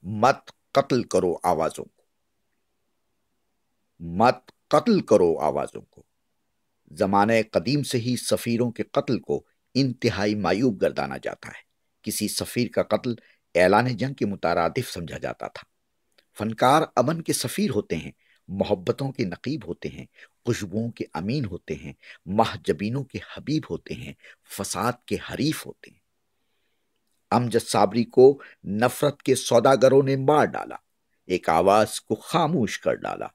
मत कत्ल करो आवाजों को, मत कत्ल करो आवाजों को। जमाने कदीम से ही सफीरों के कत्ल को इंतहाई मायूब गर्दाना जाता है। किसी सफीर का कत्ल ऐलान जंग के मुतारादिफ समझा जाता था। फनकार अमन के सफीर होते हैं, मोहब्बतों के नकीब होते हैं, खुशबुओं के अमीन होते हैं, महजबीनों के हबीब होते हैं, फसाद के हरीफ होते हैं। अमजद साबरी को नफरत के सौदागरों ने मार डाला, एक आवाज को खामोश कर डाला।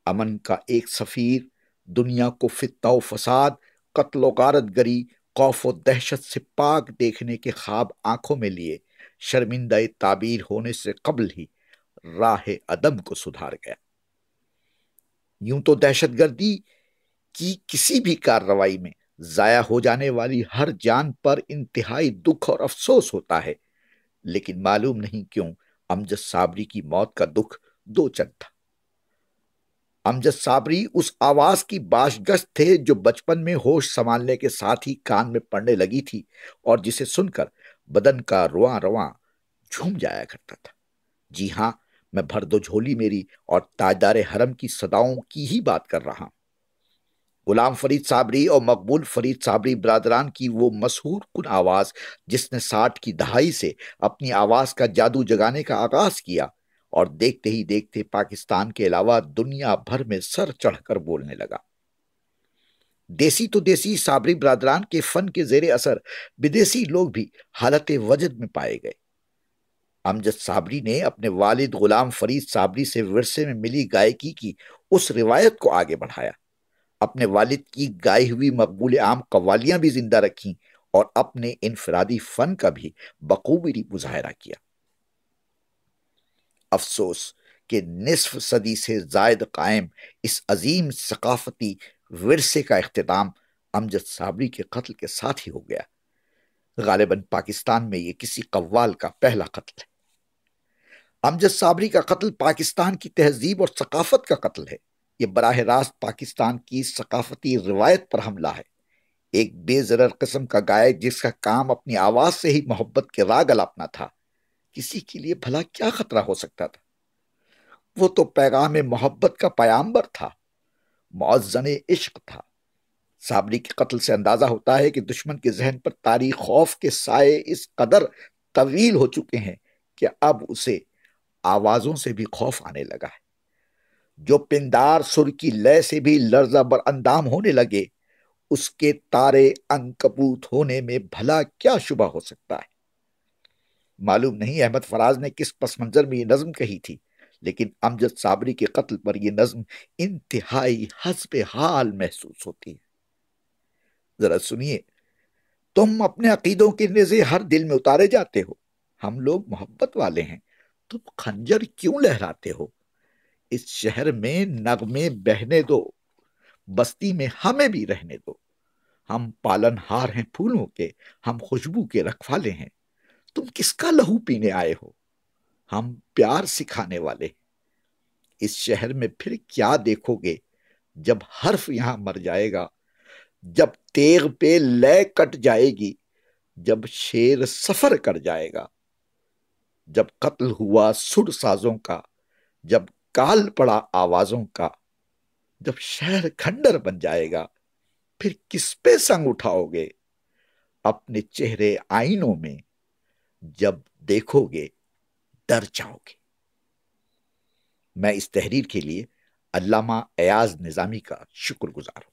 अमन का एक सफीर दुनिया को फितना व फसाद, कत्ल व गारतगरी, खौफ व दहशत से पाक देखने के ख्वाब आंखों में लिए शर्मिंदा ताबीर होने से कबल ही राह अदम को सुधार गया। यूं तो दहशतगर्दी की किसी भी कार्रवाई में जाया हो जाने वाली हर जान पर इंतहाई दुख और अफसोस होता है, लेकिन मालूम नहीं क्यों अमजद साबरी की मौत का दुख दो चंद था। अमजद साबरी उस आवाज की बाशगश्त थे जो बचपन में होश संभालने के साथ ही कान में पड़ने लगी थी और जिसे सुनकर बदन का रुआ रुआ झूम जाया करता था। जी हां, मैं भर दो झोली मेरी और ताजदार हरम की सदाओं की ही बात कर रहा हूं। गुलाम फरीद साबरी और मकबूल फरीद साबरी बरादरान की वो मशहूर कुन आवाज जिसने 60 की दहाई से अपनी आवाज का जादू जगाने का आगाज किया और देखते ही देखते पाकिस्तान के अलावा दुनिया भर में सर चढ़कर बोलने लगा। देसी तो देसी साबरी बरादरान के फन के जेरे असर विदेशी लोग भी हालत वजद में पाए गए। अमजद साबरी ने अपने वालिद गुलाम फरीद साबरी से विरसे में मिली गायकी की उस रिवायत को आगे बढ़ाया, अपने वालिद की गाई हुई मकबूल आम कव्वालियां भी जिंदा रखीं और अपने इनफरादी फन का भी बखूबी मुजाहरा किया। अफसोस कि निस्फ सदी से जायद कायम इस अजीम सकाफती विरसे का इख्तिताम अमजद साबरी के कत्ल के साथ ही हो गया। गालिबन पाकिस्तान में ये किसी कव्वाल का पहला कत्ल है। अमजद साबरी का कत्ल पाकिस्तान की तहजीब और सकाफत का कत्ल है। ये बराह रास्त पाकिस्तान की सकाफती रिवायत पर हमला है। एक बेजरर किस्म का गायक जिसका काम अपनी आवाज से ही मोहब्बत के राग अलापना था, किसी के लिए भला क्या खतरा हो सकता था? वो तो पैगाम मोहब्बत का पयाम्बर था, मुअज़्ज़न इश्क था। साबरी के कत्ल से अंदाजा होता है कि दुश्मन के जहन पर तारीख खौफ के साए इस कदर तवील हो चुके हैं कि अब उसे आवाजों से भी खौफ आने लगा है। जो पिंदार सुर की लय से भी लर्जा बर अंदाम होने लगे, उसके तारे अंकबूत होने में भला क्या शुबा हो सकता है? मालूम नहीं अहमद फराज ने किस पस मंजर में ये नज्म कही थी, लेकिन अमजद साबरी के कत्ल पर यह नज्म इंतहाई हस्बे हाल महसूस होती है। जरा सुनिए, तुम अपने अकीदों के नेज़े हर दिल में उतारे जाते हो, हम लोग मोहब्बत वाले हैं, तुम खंजर क्यों लहराते हो? इस शहर में नगमे बहने दो, बस्ती में हमें भी रहने दो। हम पालनहार हैं फूलों के, हम खुशबू के रखवाले हैं। तुम किसका लहू पीने आए हो? हम प्यार सिखाने वाले। इस शहर में फिर क्या देखोगे जब हर्फ यहां मर जाएगा, जब तेग पे लय कट जाएगी, जब शेर सफर कर जाएगा, जब कत्ल हुआ सुर साजों का, जब काल पड़ा आवाजों का, जब शहर खंडर बन जाएगा, फिर किस पे संग उठाओगे? अपने चेहरे आईनों में जब देखोगे डर जाओगे। मैं इस तहरीर के लिए अल्लामा अयाज निजामी का शुक्रगुजार हूं।